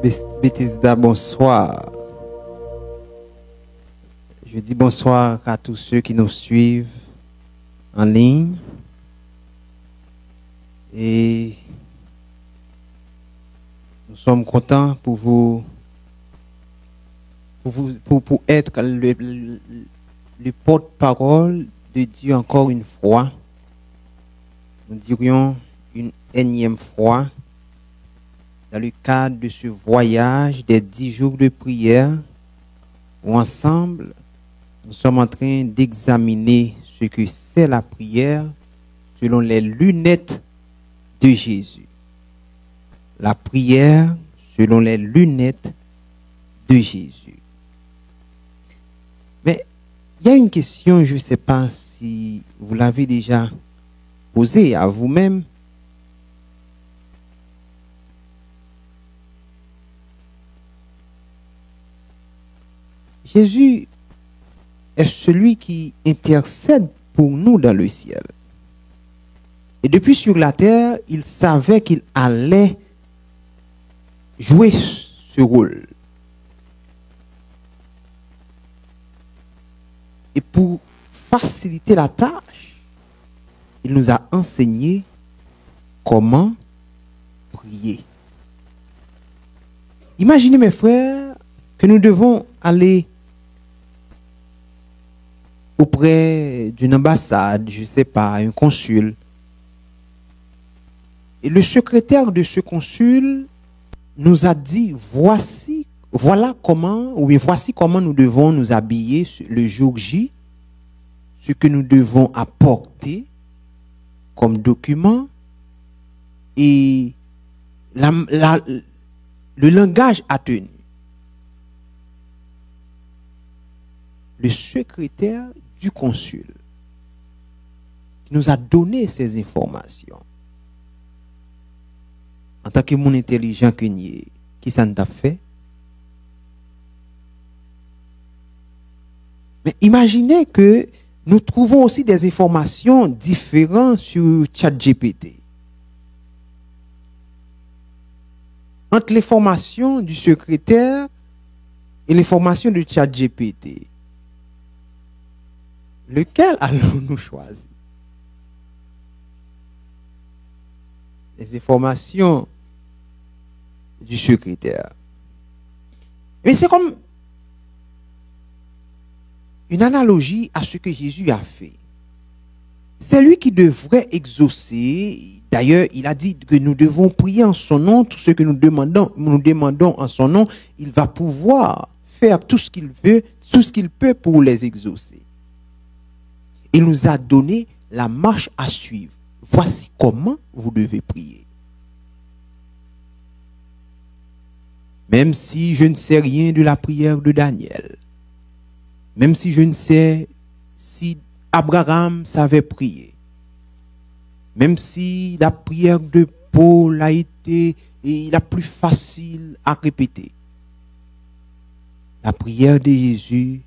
Bethesda, bonsoir. Je dis bonsoir à tous ceux qui nous suivent en ligne. Et nous sommes contents pour être le porte-parole de Dieu encore une fois. Nous dirions une énième fois dans le cadre de ce voyage des 10 jours de prière où ensemble nous sommes en train d'examiner ce que c'est la prière selon les lunettes de Jésus. La prière selon les lunettes de Jésus. Mais il y a une question, je ne sais pas si vous l'avez déjà posée à vous-même. Jésus est celui qui intercède pour nous dans le ciel. Et depuis sur la terre, il savait qu'il allait jouer ce rôle. Et pour faciliter la tâche, il nous a enseigné comment prier. Imaginez, mes frères, que nous devons aller auprès d'une ambassade, je ne sais pas, un consul. Et le secrétaire de ce consul nous a dit, voici comment nous devons nous habiller le jour J, ce que nous devons apporter comme document et le langage à tenir. Le secrétaire du consul qui nous a donné ces informations. En tant que mon intelligent que qui ça nous a fait? Mais imaginez que nous trouvons aussi des informations différentes sur ChatGPT. Entre l'information du secrétaire et l'information de ChatGPT, lequel allons-nous choisir? Les informations du secrétaire. Mais c'est comme une analogie à ce que Jésus a fait. C'est lui qui devrait exaucer. D'ailleurs, il a dit que nous devons prier en son nom. Tout ce que nous demandons en son nom, il va pouvoir faire tout ce qu'il veut, tout ce qu'il peut pour les exaucer. Il nous a donné la marche à suivre. Voici comment vous devez prier. Même si je ne sais rien de la prière de Daniel, même si je ne sais si Abraham savait prier, même si la prière de Paul a été la plus facile à répéter, la prière de Jésus,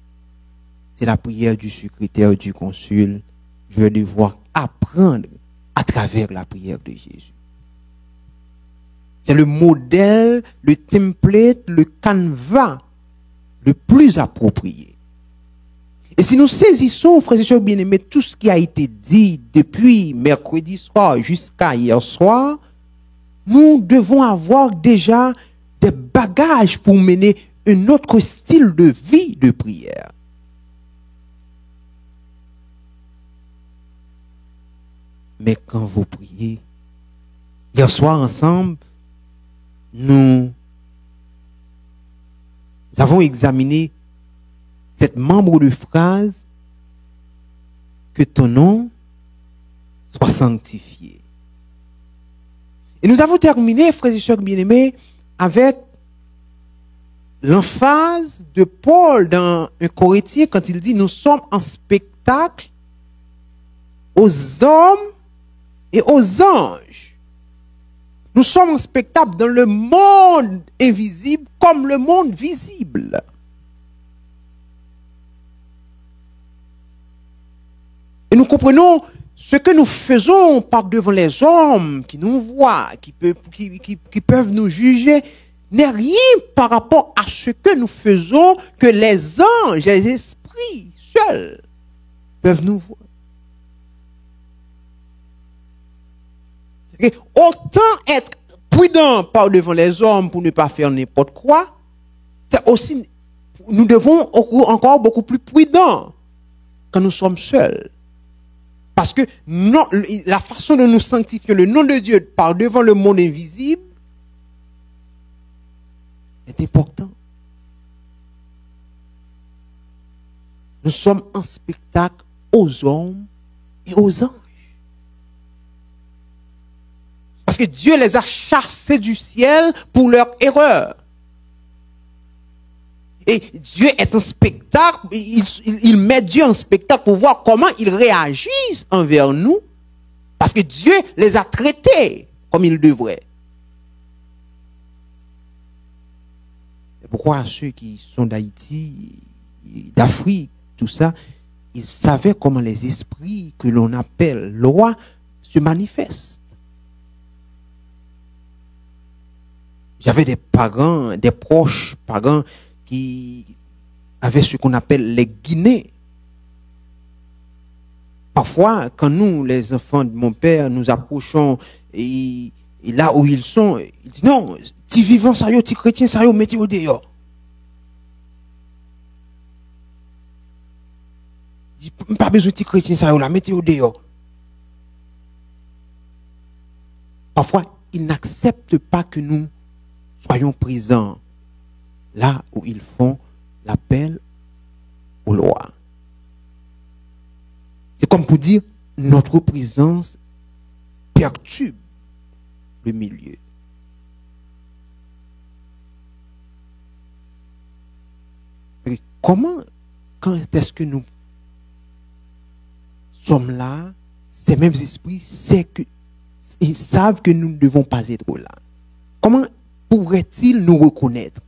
c'est la prière du secrétaire du consul. Je vais devoir apprendre à travers la prière de Jésus. C'est le modèle, le template, le canevas le plus approprié. Et si nous saisissons, frères et sœurs bien-aimés, tout ce qui a été dit depuis mercredi soir jusqu'à hier soir, nous devons avoir déjà des bagages pour mener un autre style de vie de prière. Mais quand vous priez, hier soir ensemble, nous avons examiné cette membre de phrase que ton nom soit sanctifié. Et nous avons terminé, frères et sœurs bien-aimés, avec l'emphase de Paul dans 1 Corinthiens quand il dit nous sommes en spectacle aux hommes et aux anges. Nous sommes en spectacle dans le monde invisible comme le monde visible. Et nous comprenons ce que nous faisons par devant les hommes qui nous voient, qui peuvent nous juger. n'est rien par rapport à ce que nous faisons que les anges, les esprits seuls peuvent nous voir. Et autant être prudent par devant les hommes pour ne pas faire n'importe quoi, c'est aussi, nous devons encore beaucoup plus prudents quand nous sommes seuls. Parce que non, la façon de nous sanctifier le nom de Dieu par devant le monde invisible est important. Nous sommes en spectacle aux hommes et aux anges. Parce que Dieu les a chassés du ciel pour leur erreur. Et Dieu est un spectacle, il met Dieu en spectacle pour voir comment ils réagissent envers nous. Parce que Dieu les a traités comme il devrait. Et pourquoi ceux qui sont d'Haïti, d'Afrique, tout ça, ils savaient comment les esprits que l'on appelle lois se manifestent. J'avais des parents, des proches parents qui avaient ce qu'on appelle les guinées. Parfois, quand nous, les enfants de mon père, nous approchons et là où ils sont, ils disent non, ti vivant ça yo, ti chrétien ça yo, mettez au dehors. Dit pas besoin de ti chrétien ça yo là, mettez au dehors. Parfois, ils n'acceptent pas que nous soyons présents là où ils font l'appel aux lois. C'est comme pour dire, notre présence perturbe le milieu. Et comment, quand est-ce que nous sommes là, ces mêmes esprits, ils savent que nous ne devons pas être là. Comment pourraient-ils nous reconnaître?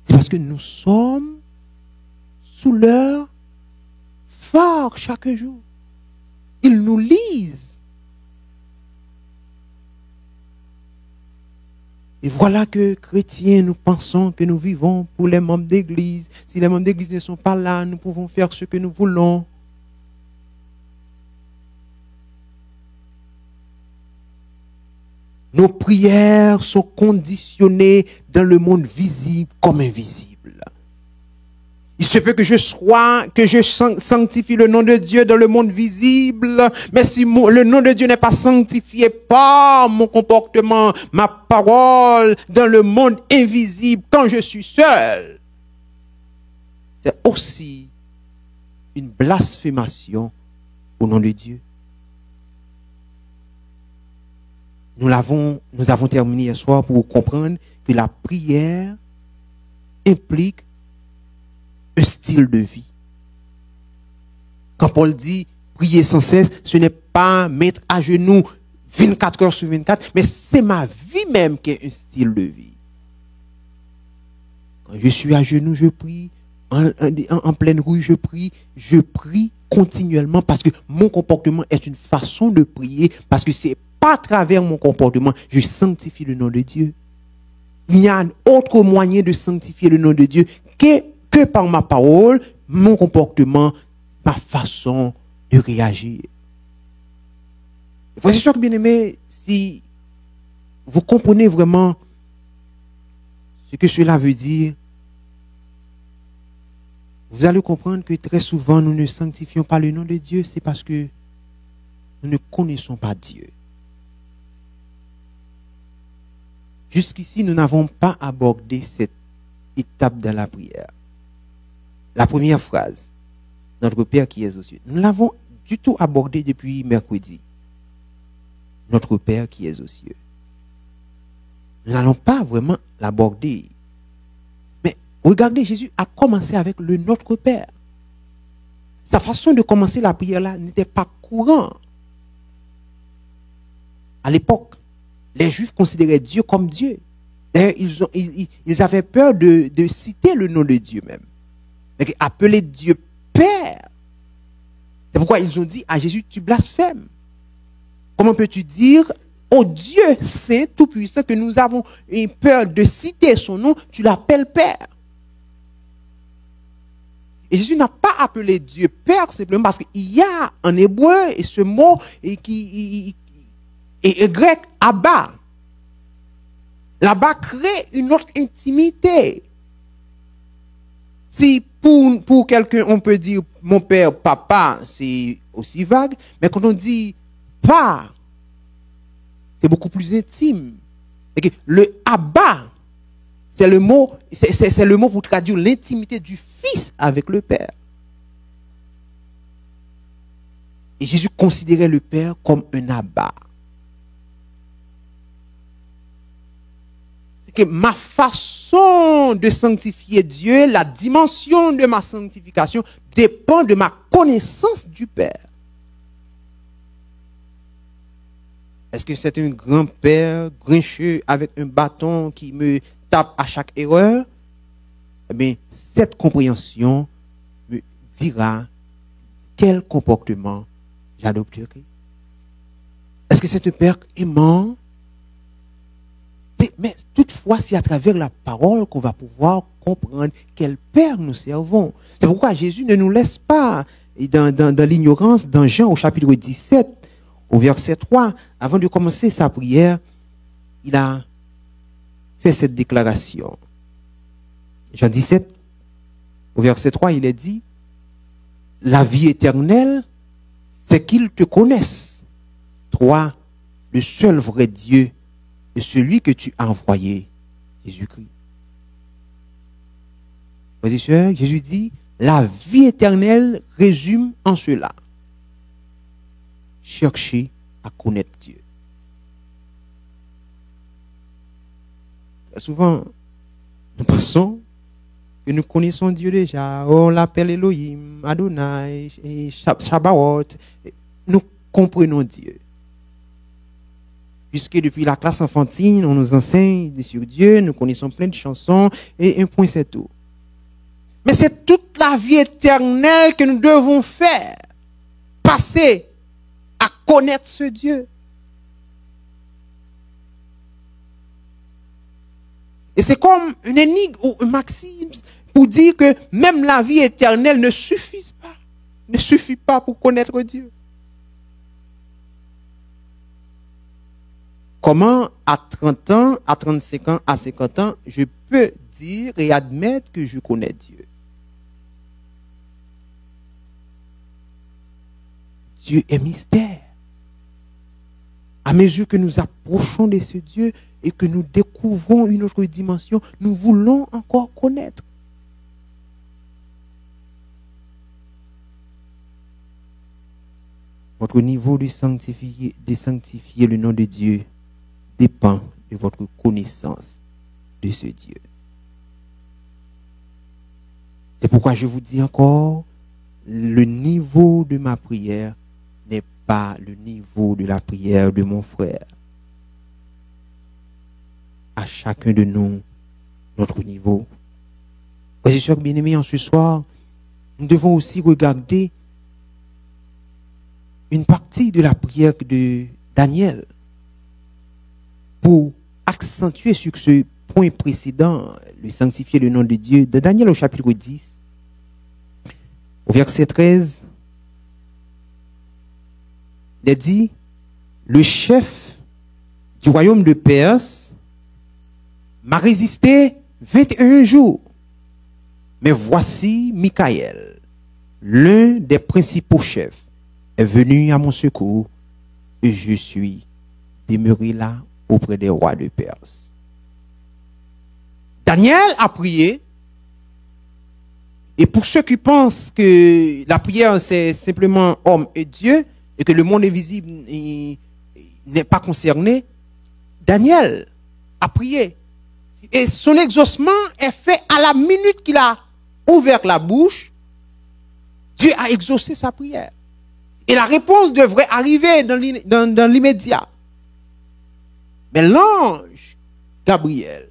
C'est parce que nous sommes sous leur phare chaque jour. Ils nous lisent. Et voilà que, chrétiens, nous pensons que nous vivons pour les membres d'église. Si les membres d'église ne sont pas là, nous pouvons faire ce que nous voulons. Nos prières sont conditionnées dans le monde visible comme invisible. Il se peut que je sanctifie le nom de Dieu dans le monde visible, mais si le nom de Dieu n'est pas sanctifié par mon comportement, ma parole dans le monde invisible quand je suis seul, c'est aussi une blasphémation au nom de Dieu. Nous avons terminé hier soir pour comprendre que la prière implique un style de vie. Quand Paul dit prier sans cesse, ce n'est pas mettre à genoux 24 heures sur 24, mais c'est ma vie même qui est un style de vie. Quand je suis à genoux, je prie. En pleine rue, je prie continuellement parce que mon comportement est une façon de prier, parce que c'est pas à travers mon comportement, je sanctifie le nom de Dieu. Il n'y a un autre moyen de sanctifier le nom de Dieu que par ma parole, mon comportement, ma façon de réagir. Frères et sœurs bien-aimés, si vous comprenez vraiment ce que cela veut dire, vous allez comprendre que très souvent nous ne sanctifions pas le nom de Dieu, c'est parce que nous ne connaissons pas Dieu. Jusqu'ici, nous n'avons pas abordé cette étape dans la prière. La première phrase, notre Père qui est aux cieux. Nous l'avons du tout abordé depuis mercredi. Notre Père qui est aux cieux. Nous n'allons pas vraiment l'aborder. Mais regardez, Jésus a commencé avec le Notre Père. Sa façon de commencer la prière là n'était pas courante. À l'époque, les Juifs considéraient Dieu comme Dieu. D'ailleurs, ils avaient peur de citer le nom de Dieu même. Mais appeler Dieu Père. C'est pourquoi ils ont dit à Jésus, tu blasphèmes. Comment peux-tu dire au Dieu saint, tout-puissant, que nous avons peur de citer son nom, tu l'appelles Père. Et Jésus n'a pas appelé Dieu Père simplement parce qu'il y a en hébreu et ce mot qui est grec, Abba. Là-bas crée une autre intimité. Si pour quelqu'un, on peut dire mon père, papa, c'est aussi vague, mais quand on dit pas, c'est beaucoup plus intime. Et que le Abba, c'est le mot pour traduire l'intimité du Fils avec le Père. Et Jésus considérait le Père comme un Abba. Que ma façon de sanctifier Dieu, la dimension de ma sanctification dépend de ma connaissance du Père. Est-ce que c'est un grand-père grincheux avec un bâton qui me tape à chaque erreur? Eh bien, cette compréhension me dira quel comportement j'adopterai. Est-ce que c'est un père aimant? Mais toutefois, c'est à travers la parole qu'on va pouvoir comprendre quel Père nous servons. C'est pourquoi Jésus ne nous laisse pas dans l'ignorance. Dans Jean au chapitre 17, au verset 3, avant de commencer sa prière, il a fait cette déclaration. Jean 17, au verset 3, il est dit, la vie éternelle, c'est qu'ils te connaissent, toi, le seul vrai Dieu, et celui que tu as envoyé, Jésus-Christ. Frères et sœurs, Jésus dit, la vie éternelle résume en cela. Chercher à connaître Dieu. Très souvent, nous pensons que nous connaissons Dieu déjà. On l'appelle Elohim, Adonai, Shabbat. Nous comprenons Dieu. Puisque depuis la classe enfantine, on nous enseigne sur Dieu, nous connaissons plein de chansons, et un point c'est tout. Mais c'est toute la vie éternelle que nous devons faire, passer à connaître ce Dieu. Et c'est comme une énigme ou un maxime pour dire que même la vie éternelle ne suffit pas pour connaître Dieu. Comment, à 30 ans, à 35 ans, à 50 ans, je peux dire et admettre que je connais Dieu? Dieu est mystère. À mesure que nous approchons de ce Dieu et que nous découvrons une autre dimension, nous voulons encore connaître. Votre niveau de sanctifier le nom de Dieu dépend de votre connaissance de ce Dieu. C'est pourquoi je vous dis encore, le niveau de ma prière n'est pas le niveau de la prière de mon frère. À chacun de nous, notre niveau. Frères et sœurs bien-aimés, en ce soir, nous devons aussi regarder une partie de la prière de Daniel pour accentuer sur ce point précédent, le sanctifier le nom de Dieu, de Daniel au chapitre 10, au verset 13, il est dit, le chef du royaume de Perse m'a résisté 21 jours. Mais voici Michaël, l'un des principaux chefs, est venu à mon secours et je suis demeuré là auprès des rois de Perse. Daniel a prié. Et pour ceux qui pensent que la prière c'est simplement homme et Dieu et que le monde invisible n'est pas concerné, Daniel a prié. Et son exaucement est fait à la minute qu'il a ouvert la bouche. Dieu a exaucé sa prière. Et la réponse devrait arriver dans l'immédiat. Mais l'ange Gabriel,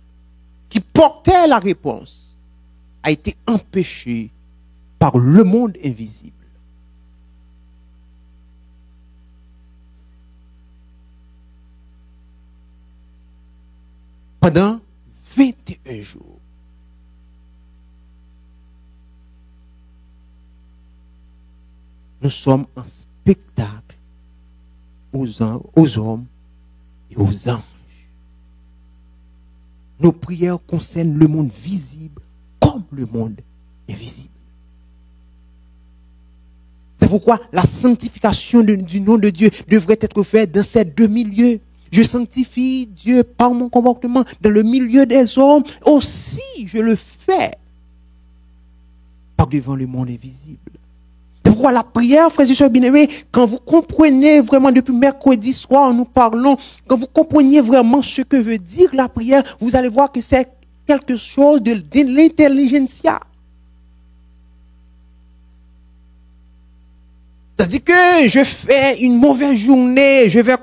qui portait la réponse, a été empêché par le monde invisible. pendant 21 jours. Nous sommes en spectacle aux hommes et aux anges. Nos prières concernent le monde visible comme le monde invisible. C'est pourquoi la sanctification du nom de Dieu devrait être faite dans ces deux milieux. Je sanctifie Dieu par mon comportement dans le milieu des hommes. Aussi, je le fais par devant le monde invisible. C'est pourquoi la prière, frères et sœurs bien-aimés, quand vous comprenez vraiment depuis mercredi soir, nous parlons, quand vous comprenez vraiment ce que veut dire la prière, vous allez voir que c'est quelque chose de l'intelligentsia. C'est-à-dire que je fais une mauvaise journée, je vais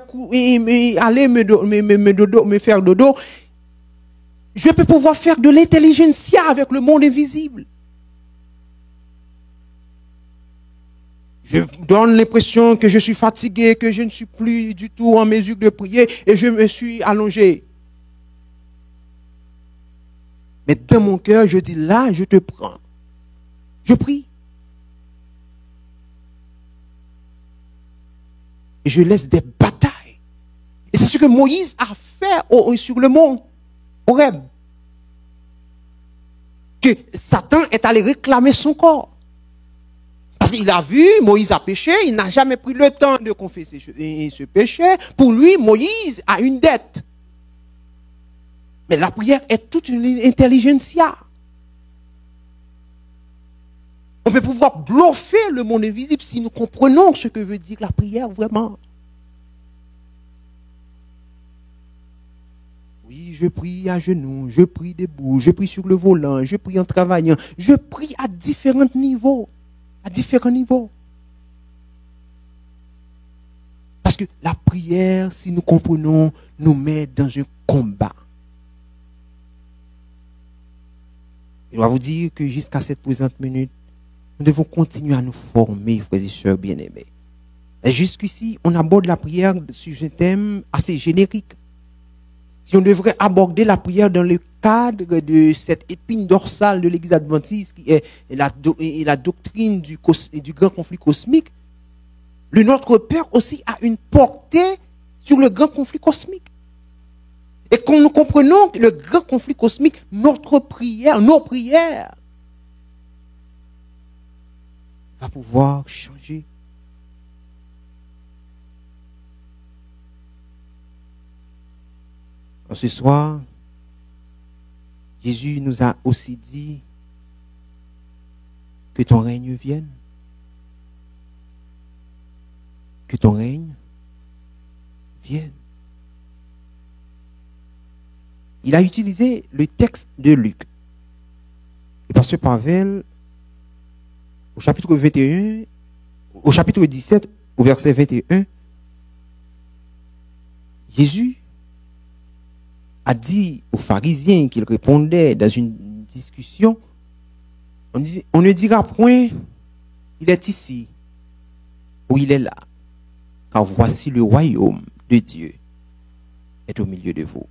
aller me faire dodo. Je peux pouvoir faire de l'intelligentsia avec le monde invisible. Je donne l'impression que je suis fatigué, que je ne suis plus du tout en mesure de prier et je me suis allongé. Mais dans mon cœur, je dis là, je te prends. Je prie. Et je laisse des batailles. Et c'est ce que Moïse a fait sur le mont Horeb. Que Satan est allé réclamer son corps. Parce qu'il a vu, Moïse a péché, il n'a jamais pris le temps de confesser ce péché. Pour lui, Moïse a une dette. Mais la prière est toute une intelligentsia. On peut pouvoir bluffer le monde invisible si nous comprenons ce que veut dire la prière vraiment. Oui, je prie à genoux, je prie debout, je prie sur le volant, je prie en travaillant, je prie à différents niveaux. À différents niveaux. Parce que la prière, si nous comprenons, nous met dans un combat. Je dois vous dire que jusqu'à cette présente minute, nous devons continuer à nous former, frères et sœurs bien-aimés. Et jusqu'ici, on aborde la prière sur un thème assez générique. Si on devrait aborder la prière dans le cadre de cette épine dorsale de l'Église adventiste qui est la doctrine du grand conflit cosmique, le Notre Père aussi a une portée sur le grand conflit cosmique. Et quand nous comprenons le grand conflit cosmique, nos prières, va pouvoir changer. Ce soir, Jésus nous a aussi dit que ton règne vienne. Que ton règne vienne. Il a utilisé le texte de Luc. Le pasteur Pavel, au chapitre 21, au chapitre 17, au verset 21, Jésus a dit aux pharisiens qu'il répondait dans une discussion, on ne dira point, il est ici, ou il est là, car voici le royaume de Dieu est au milieu de vous.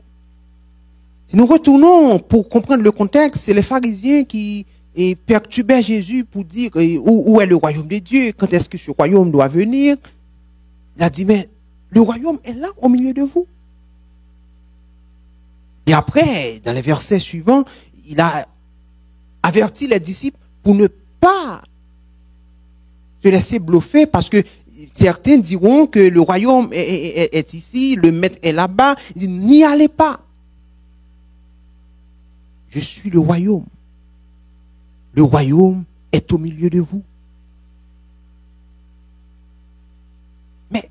Si nous retournons pour comprendre le contexte, c'est les pharisiens qui perturbaient Jésus pour dire où est le royaume de Dieu, quand est-ce que ce royaume doit venir. Il a dit, mais le royaume est là au milieu de vous. Et après, dans les versets suivants, il a averti les disciples pour ne pas se laisser bluffer parce que certains diront que le royaume est ici, le maître est là-bas. Il dit, n'y allez pas. Je suis le royaume. Le royaume est au milieu de vous. Mais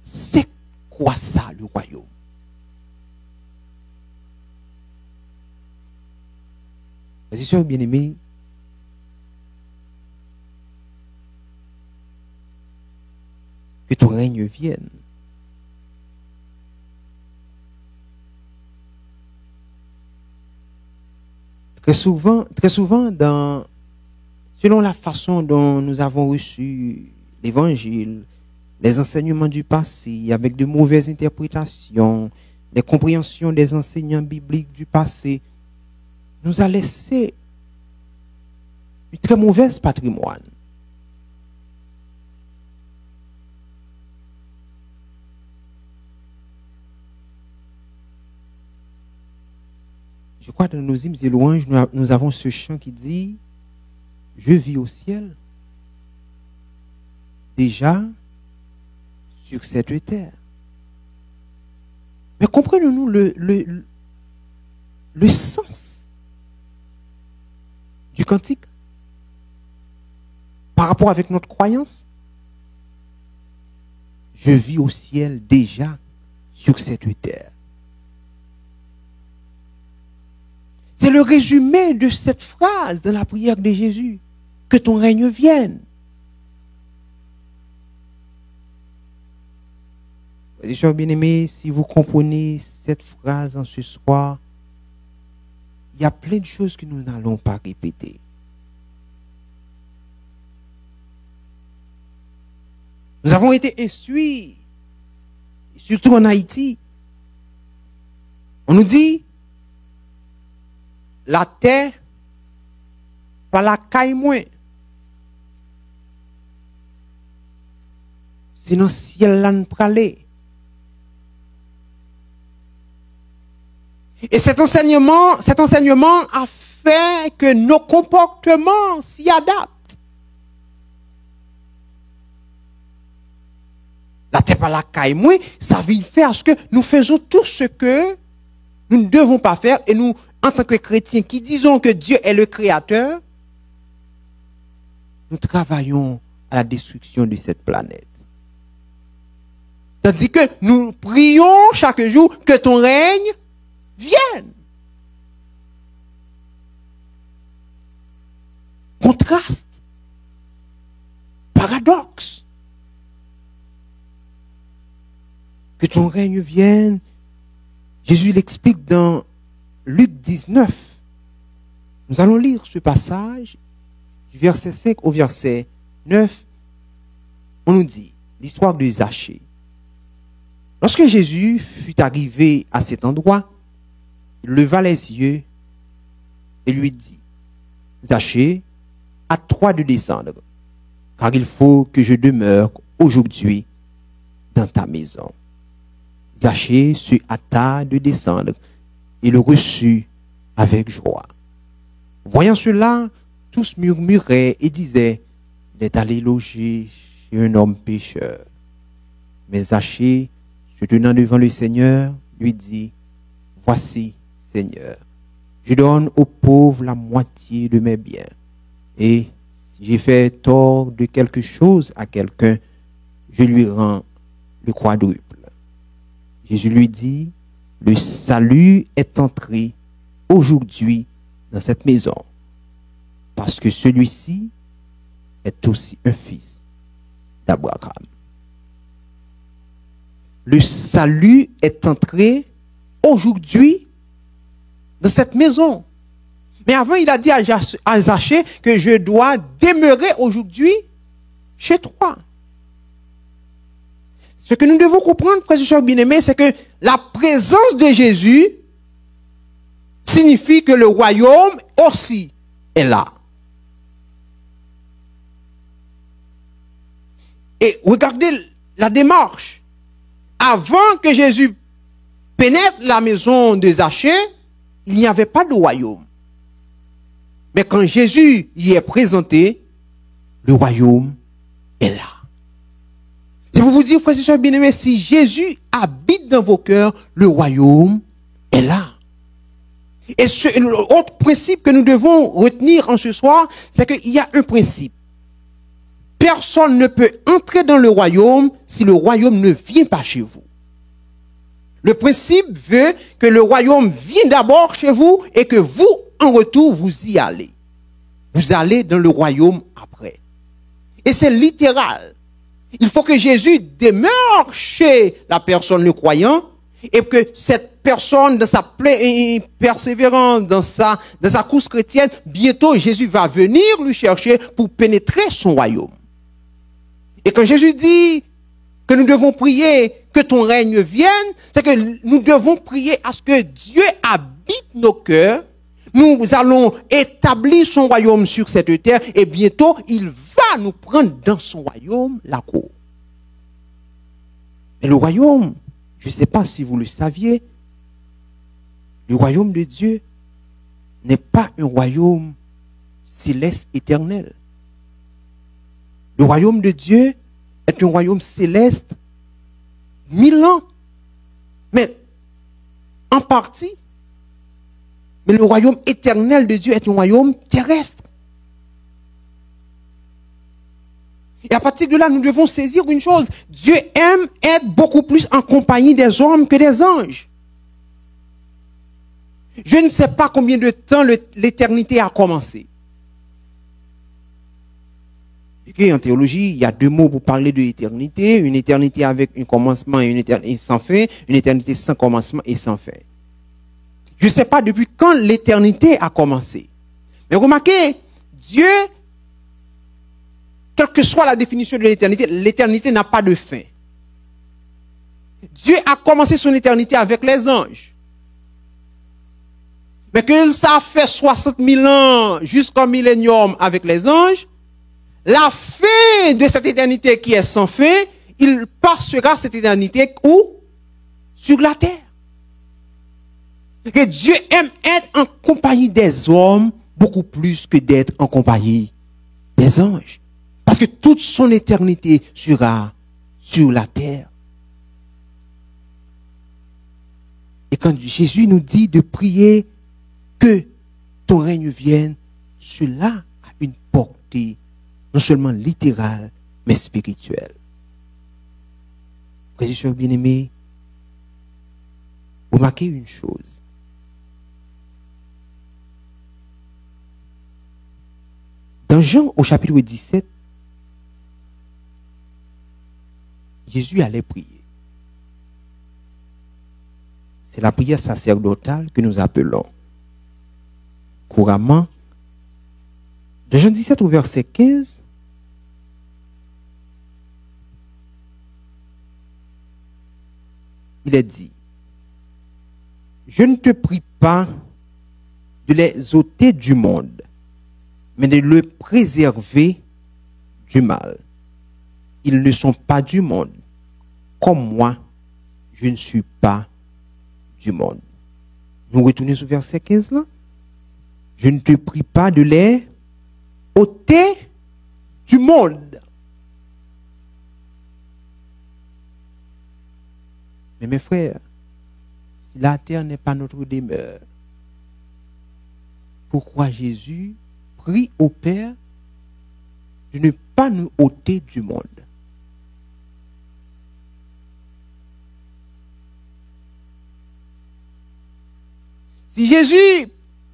c'est quoi ça, le royaume? Mes sœurs bien-aimés, que ton règne vienne. Très souvent, selon la façon dont nous avons reçu l'évangile, les enseignements du passé, avec de mauvaises interprétations, les compréhensions des enseignants bibliques du passé nous a laissé un très mauvais patrimoine. Je crois que dans nos hymnes et louanges, nous avons ce chant qui dit « Je vis au ciel, déjà sur cette terre. » Mais comprenons-nous le sens du cantique par rapport avec notre croyance. Je vis au ciel déjà sur cette terre. C'est le résumé de cette phrase dans la prière de Jésus. Que ton règne vienne. Mes chers bien-aimés, si vous comprenez cette phrase en ce soir, il y a plein de choses que nous n'allons pas répéter. Nous avons été instruits, surtout en Haïti. On nous dit, la terre, pas la caille moins. Sinon, ciel l'an pralé. Et cet enseignement a fait que nos comportements s'y adaptent. La terre pas la caille moins, ça vient faire à ce que nous faisons tout ce que nous ne devons pas faire et nous, en tant que chrétiens qui disons que Dieu est le créateur, nous travaillons à la destruction de cette planète. Tandis que nous prions chaque jour que ton règne vienne. Contraste. Paradoxe. Que ton règne vienne. Jésus l'explique dans Luc 19. Nous allons lire ce passage du verset 5 au verset 9. On nous dit l'histoire de Zachée. Lorsque Jésus fut arrivé à cet endroit, il leva les yeux et lui dit, Zachée, à toi de descendre, car il faut que je demeure aujourd'hui dans ta maison. Zachée se hâta de descendre et le reçut avec joie. Voyant cela, tous murmuraient et disaient, il est allé loger chez un homme pécheur. Mais Zachée, se tenant devant le Seigneur, lui dit, voici, Seigneur, je donne aux pauvres la moitié de mes biens. Et si j'ai fait tort de quelque chose à quelqu'un, je lui rends le quadruple. Jésus lui dit, le salut est entré aujourd'hui dans cette maison, parce que celui-ci est aussi un fils d'Abraham. Le salut est entré aujourd'hui dans cette maison. Mais avant, il a dit à Zachée que je dois demeurer aujourd'hui chez toi. Ce que nous devons comprendre, frères et sœurs bien-aimés, c'est que la présence de Jésus signifie que le royaume aussi est là. Et regardez la démarche. Avant que Jésus pénètre la maison de Zachée, il n'y avait pas de royaume. Mais quand Jésus y est présenté, le royaume est là. C'est pour vous dire, frères et sœurs bien-aimés, si Jésus habite dans vos cœurs, le royaume est là. Et l'autre principe que nous devons retenir en ce soir, c'est qu'il y a un principe. Personne ne peut entrer dans le royaume si le royaume ne vient pas chez vous. Le principe veut que le royaume vienne d'abord chez vous et que vous, en retour, vous y allez. Vous allez dans le royaume après. Et c'est littéral. Il faut que Jésus demeure chez la personne, le croyant, et que cette personne, dans sa persévérance, dans sa course chrétienne, bientôt Jésus va venir lui chercher pour pénétrer son royaume. Et quand Jésus dit que nous devons prier que ton règne vienne, c'est que nous devons prier à ce que Dieu habite nos cœurs. Nous allons établir son royaume sur cette terre et bientôt il va nous prendre dans son royaume la cour. Mais le royaume, je ne sais pas si vous le saviez, le royaume de Dieu n'est pas un royaume céleste éternel. Le royaume de Dieu est un royaume céleste 1000 ans. Mais en partie, mais le royaume éternel de Dieu est un royaume terrestre. Et à partir de là, nous devons saisir une chose. Dieu aime être beaucoup plus en compagnie des hommes que des anges. Je ne sais pas combien de temps l'éternité a commencé. En théologie, il y a deux mots pour parler de l'éternité. Une éternité avec un commencement et une éternité sans fin. Une éternité sans commencement et sans fin. Je ne sais pas depuis quand l'éternité a commencé. Mais remarquez, Dieu, quelle que soit la définition de l'éternité n'a pas de fin. Dieu a commencé son éternité avec les anges. Mais que ça a fait 60 000 ans jusqu'au millénium avec les anges, la fin de cette éternité qui est sans fin, il passera cette éternité où? Sur la terre. Que Dieu aime être en compagnie des hommes beaucoup plus que d'être en compagnie des anges. Parce que toute son éternité sera sur la terre. Et quand Jésus nous dit de prier que ton règne vienne, cela a une portée non seulement littérale, mais spirituelle. Frères et sœurs bien-aimés, remarquez une chose. Dans Jean au chapitre 17, Jésus allait prier. C'est la prière sacerdotale que nous appelons couramment. De Jean 17 au verset 15, il est dit, je ne te prie pas de les ôter du monde, mais de le préserver du mal. Ils ne sont pas du monde, comme moi, je ne suis pas du monde. Nous retournons sur verset 15 là. Je ne te prie pas de les ôter du monde. Mais mes frères, si la terre n'est pas notre demeure, pourquoi Jésus prie au Père de ne pas nous ôter du monde? Si Jésus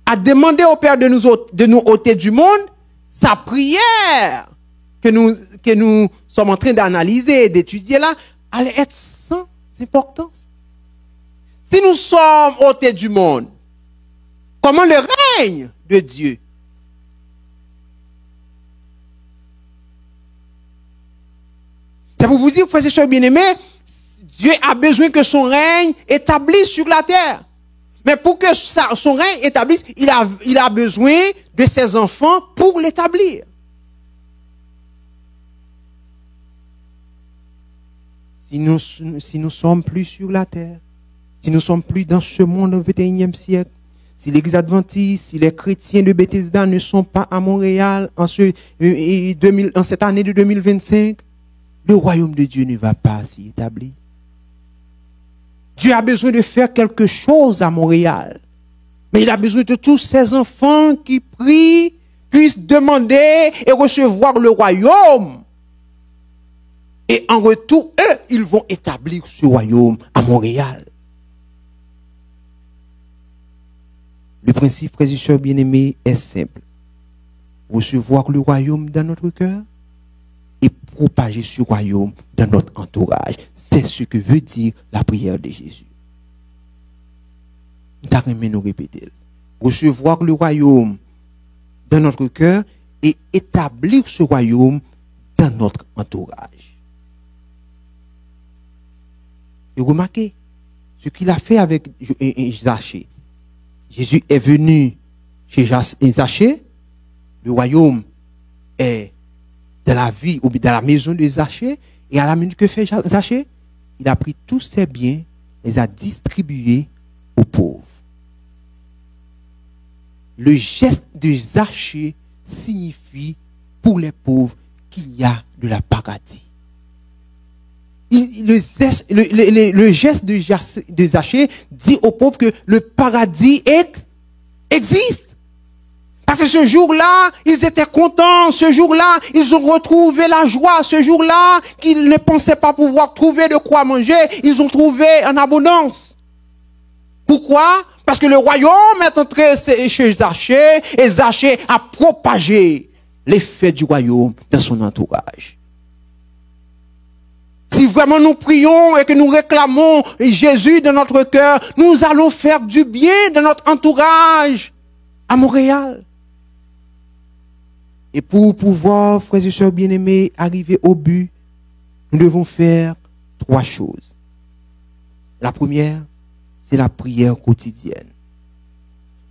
a demandé au Père de nous ôter du monde, sa prière que nous sommes en train d'analyser, d'étudier là, allait être sans importance. Si nous sommes ôtés du monde, comment le règne de Dieu? C'est pour vous dire, frères et sœurs bien-aimés, Dieu a besoin que son règne établisse sur la terre. Mais pour que son règne établisse, il a besoin de ses enfants pour l'établir. Si nous sommes plus sur la terre, si nous sommes plus dans ce monde au XXIe siècle, si l'Église adventiste, si les chrétiens de Bethesda ne sont pas à Montréal en cette année de 2025, le royaume de Dieu ne va pas s'y établir. Dieu a besoin de faire quelque chose à Montréal. Mais il a besoin de tous ces enfants qui prient, puissent demander et recevoir le royaume. Et en retour, eux, ils vont établir ce royaume à Montréal. Le principe, frères et sœurs bien-aimés, est simple. Recevoir le royaume dans notre cœur et propager ce royaume dans notre entourage. C'est ce que veut dire la prière de Jésus. Nous répéter. Recevoir le royaume dans notre cœur et établir ce royaume dans notre entourage. Et remarquez ce qu'il a fait avec Zachée. Jésus est venu chez Zachée. Le royaume est dans la vie ou dans la maison de Zachée. Et à la minute que fait Zachée, il a pris tous ses biens, les a distribués aux pauvres. Le geste de Zachée signifie pour les pauvres qu'il y a de la paradis. Le geste de Zachée dit aux pauvres que le paradis existe. Parce que ce jour-là, ils étaient contents. Ce jour-là, ils ont retrouvé la joie. Ce jour-là, qu'ils ne pensaient pas pouvoir trouver de quoi manger, ils ont trouvé en abondance. Pourquoi? Parce que le royaume est entré chez Zachée et Zachée a propagé l'effet du royaume dans son entourage. Si vraiment nous prions et que nous réclamons Jésus dans notre cœur, nous allons faire du bien dans notre entourage à Montréal. Et pour pouvoir, frères et sœurs bien-aimés, arriver au but, nous devons faire 3 choses. La première, c'est la prière quotidienne.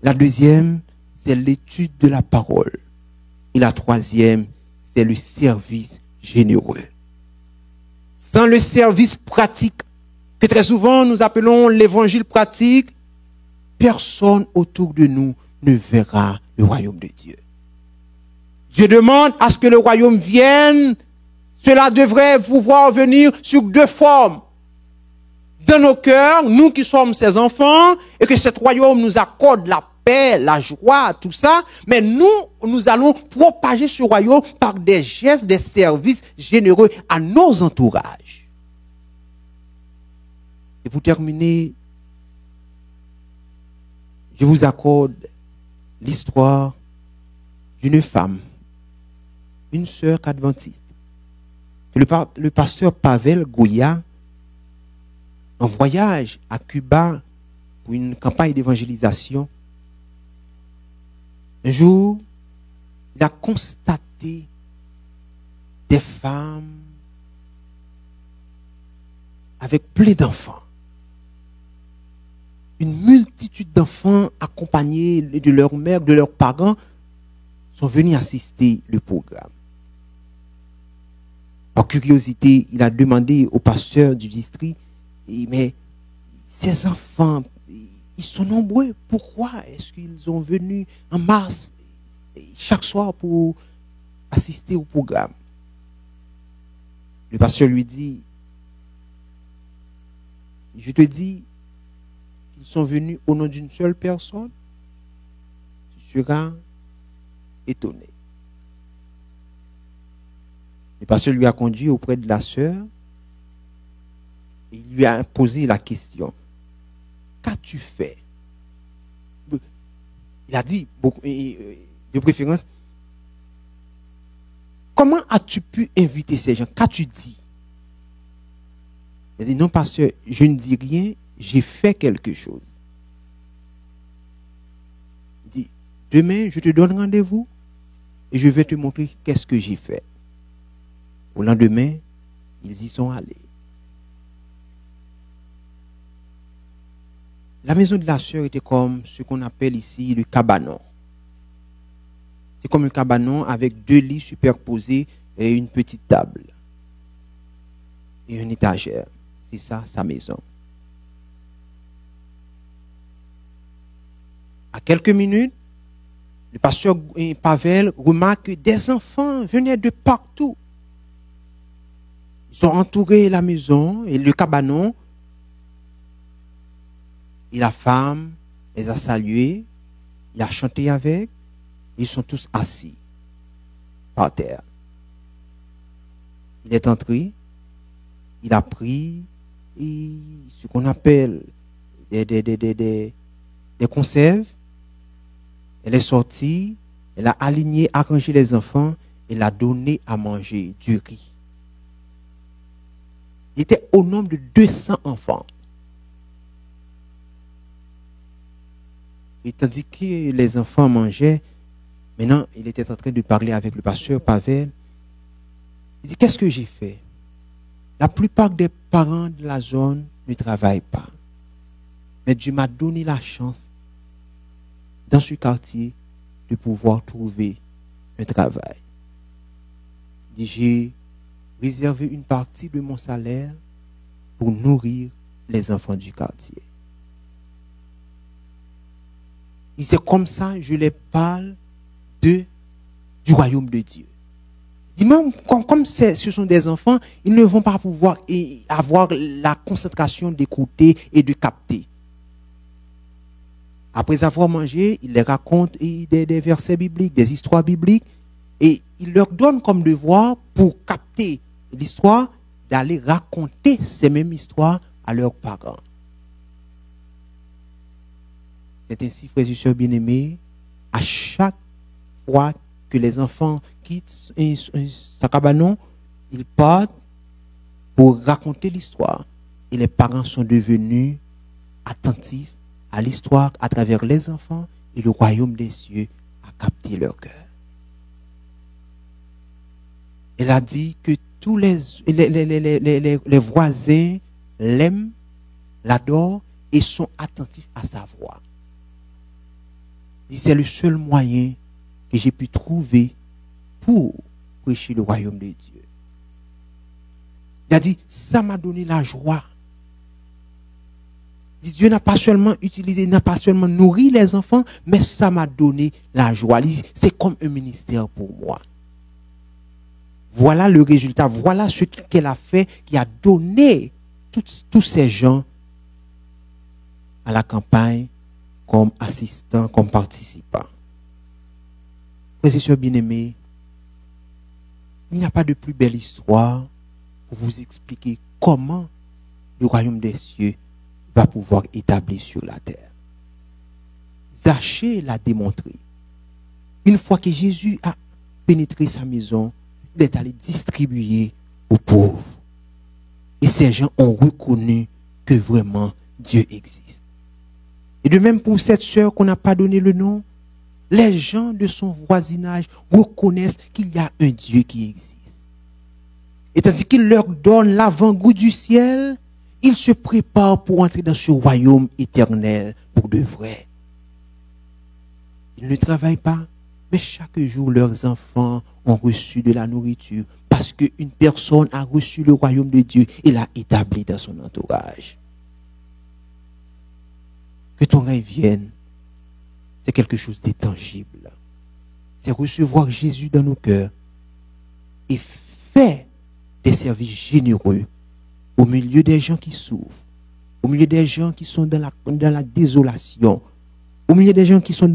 La deuxième, c'est l'étude de la parole. Et la troisième, c'est le service généreux. Sans le service pratique, que très souvent nous appelons l'évangile pratique, personne autour de nous ne verra le royaume de Dieu. Dieu demande à ce que le royaume vienne. Cela devrait pouvoir venir sur 2 formes. Dans nos cœurs, nous qui sommes ses enfants, et que cet royaume nous accorde la paix, la joie, tout ça, mais nous allons propager ce royaume par des gestes, des services généreux à nos entourages. Et pour terminer, je vous accorde l'histoire d'une femme, une sœur adventiste, que le pasteur Pavel Goya, en voyage à Cuba pour une campagne d'évangélisation, un jour, il a constaté des femmes avec plein d'enfants. Une multitude d'enfants accompagnés de leur mère, de leurs parents, sont venus assister le programme. Par curiosité, il a demandé au pasteur du district, mais ces enfants, ils sont nombreux. Pourquoi est-ce qu'ils sont venus en masse chaque soir pour assister au programme? Le pasteur lui dit, je te dis qu'ils sont venus au nom d'une seule personne, tu seras étonné. Le pasteur lui a conduit auprès de la sœur. Il lui a posé la question, qu'as-tu fait? Il a dit, de préférence, comment as-tu pu inviter ces gens? Qu'as-tu dit? Il a dit, non, pasteur, je ne dis rien, j'ai fait quelque chose. Il dit, demain, je te donne rendez-vous et je vais te montrer qu'est-ce que j'ai fait. Au lendemain, ils y sont allés. La maison de la sœur était comme ce qu'on appelle ici le cabanon. C'est comme un cabanon avec 2 lits superposés et une petite table. Et une étagère. C'est ça, sa maison. À quelques minutes, le pasteur Pavel remarque que des enfants venaient de partout. Ils ont entouré la maison et le cabanon. Et la femme les a salués, il a chanté avec, ils sont tous assis par terre. Il est entré, il a pris ce qu'on appelle des conserves, elle est sortie, elle a aligné, arrangé les enfants, elle a donné à manger du riz. Il était au nombre de 200 enfants. Et tandis que les enfants mangeaient, maintenant, il était en train de parler avec le pasteur Pavel. Il dit, qu'est-ce que j'ai fait? La plupart des parents de la zone ne travaille pas. Mais Dieu m'a donné la chance, dans ce quartier, de pouvoir trouver un travail. J'ai réservé une partie de mon salaire pour nourrir les enfants du quartier. Et c'est comme ça, je les parle du royaume de Dieu. Même comme ce sont des enfants, ils ne vont pas pouvoir avoir la concentration d'écouter et de capter. Après avoir mangé, il les raconte des versets bibliques, des histoires bibliques, et il leur donne comme devoir, pour capter l'histoire, d'aller raconter ces mêmes histoires à leurs parents. C'est ainsi, frères et sœurs bien-aimés, à chaque fois que les enfants quittent sa cabanon, ils partent pour raconter l'histoire. Et les parents sont devenus attentifs à l'histoire à travers les enfants, et le royaume des cieux a capté leur cœur. Elle a dit que tous les voisins l'aiment, l'adorent et sont attentifs à sa voix. C'est le seul moyen que j'ai pu trouver pour prêcher le royaume de Dieu. Il a dit, ça m'a donné la joie. Dieu n'a pas seulement utilisé, n'a pas seulement nourri les enfants, mais ça m'a donné la joie. C'est comme un ministère pour moi. Voilà le résultat, voilà ce qu'elle a fait, qui a donné tous ces gens à la campagne comme assistants, comme participants. Frères et sœurs bien-aimés, il n'y a pas de plus belle histoire pour vous expliquer comment le royaume des cieux va pouvoir établir sur la terre. Zachée l'a démontré. Une fois que Jésus a pénétré sa maison, il est allé distribuer aux pauvres. Et ces gens ont reconnu que vraiment Dieu existe. Et de même pour cette sœur qu'on n'a pas donné le nom, les gens de son voisinage reconnaissent qu'il y a un Dieu qui existe. Et tandis qu'il leur donne l'avant-goût du ciel, ils se préparent pour entrer dans ce royaume éternel pour de vrai. Ils ne travaillent pas, mais chaque jour leurs enfants ont reçu de la nourriture parce qu'une personne a reçu le royaume de Dieu et l'a établi dans son entourage. Que ton règne vienne, c'est quelque chose d'intangible. C'est recevoir Jésus dans nos cœurs et faire des services généreux au milieu des gens qui souffrent, au milieu des gens qui sont dans la désolation, au milieu des gens qui sont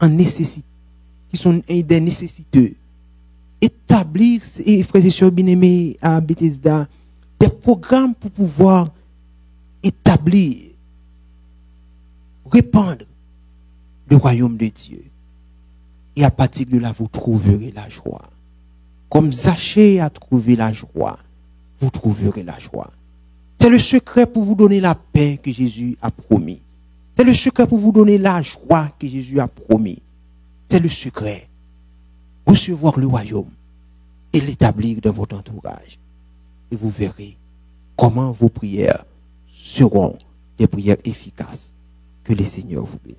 en nécessité, qui sont des nécessiteux. Établir, frères et sœurs bien-aimés à Bethesda, des programmes pour pouvoir établir, répandre le royaume de Dieu. Et à partir de là, vous trouverez la joie. Comme Zachée a trouvé la joie, vous trouverez la joie. C'est le secret pour vous donner la paix que Jésus a promis. C'est le secret pour vous donner la joie que Jésus a promis. C'est le secret. Recevoir le royaume et l'établir dans votre entourage. Et vous verrez comment vos prières seront des prières efficaces. Que le Seigneur vous bénisse.